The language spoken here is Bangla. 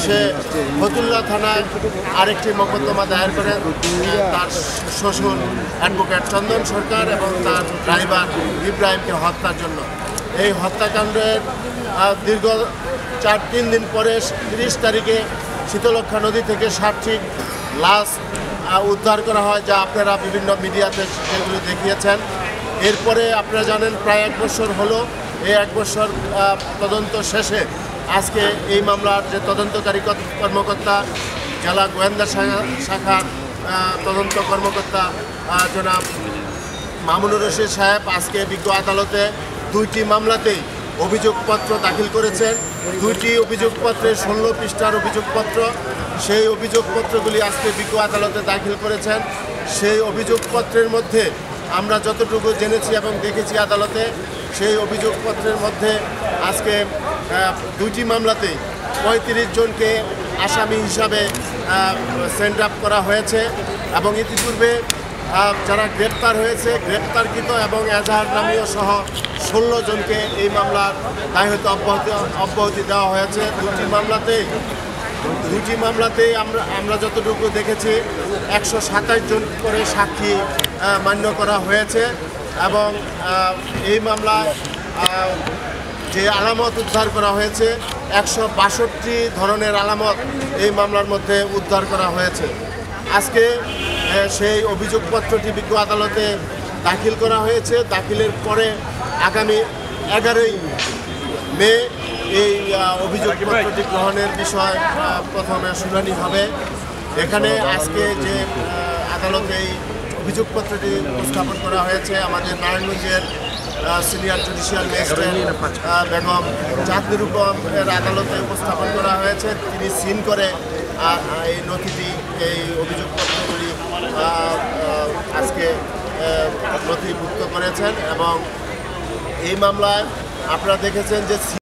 সে ফতুল্লা থানায় আরেকটি মোকদ্দমা দায়ের করেন তার শ্বশুর অ্যাডভোকেট চন্দন সরকার এবং তার ড্রাইভার ইব্রাহিমকে হত্যার জন্য। এই হত্যাকাণ্ডের দীর্ঘ 3 দিন পরে 30 তারিখে শীতলক্ষা নদী থেকে 7টি লাশ উদ্ধার করা হয়, যা আপনারা বিভিন্ন মিডিয়াতে সেগুলো দেখিয়েছেন। এরপরে আপনারা জানেন প্রায় 1 বছর হলো। এই 1 বছর তদন্ত শেষে আজকে এই মামলার যে তদন্তকারী কর্মকর্তা জেলা গোয়েন্দা শাখার তদন্ত কর্মকর্তা জনাব মামুনুর রশিদ সাহেব আজকে বিজ্ঞ আদালতে 2টি মামলাতেই অভিযোগপত্র দাখিল করেছেন। 2টি অভিযোগপত্রের 16 পৃষ্ঠার অভিযোগপত্র, সেই অভিযোগপত্রগুলি আজকে বিজ্ঞ আদালতে দাখিল করেছেন। সেই অভিযোগপত্রের মধ্যে আমরা যতটুকু জেনেছি এবং দেখেছি আদালতে, সেই অভিযোগপত্রের মধ্যে আজকে 2টি মামলাতেই 35 জনকে আসামি হিসাবে সেন্ড আপ করা হয়েছে এবং ইতিপূর্বে যারা গ্রেপ্তার হয়েছে, গ্রেপ্তারকৃত এবং এজাহার নামীয় সহ 16 জনকে এই মামলার দায়িত্ব অব্যাহতি দেওয়া হয়েছে। 2টি মামলাতেই আমরা যতটুকু দেখেছি 127 জন করে সাক্ষী মান্য করা হয়েছে এবং এই মামলায় যে আলামত উদ্ধার করা হয়েছে 162 ধরনের আলামত এই মামলার মধ্যে উদ্ধার করা হয়েছে। আজকে সেই অভিযোগপত্রটি বিজ্ঞ আদালতে দাখিল করা হয়েছে। দাখিলের পরে আগামী 11ই মে এই অভিযোগপত্রটি গ্রহণের বিষয় প্রথমে শুনানি হবে। এখানে আজকে যে আদালতে এই অভিযোগপত্রটি উপস্থাপন করা হয়েছে, আমাদের নারায়ণগঞ্জের সিনিয়র জুডিশিয়াল ম্যাজিস্ট্রেট বেগম চাঁদনি রূপম এর আদালতে উপস্থাপন করা হয়েছে। তিনি সিন করে এই নথিটি, এই অভিযোগপত্রগুলি আজকে নথিভুক্ত করেছেন এবং এই মামলায় আপনারা দেখেছেন যে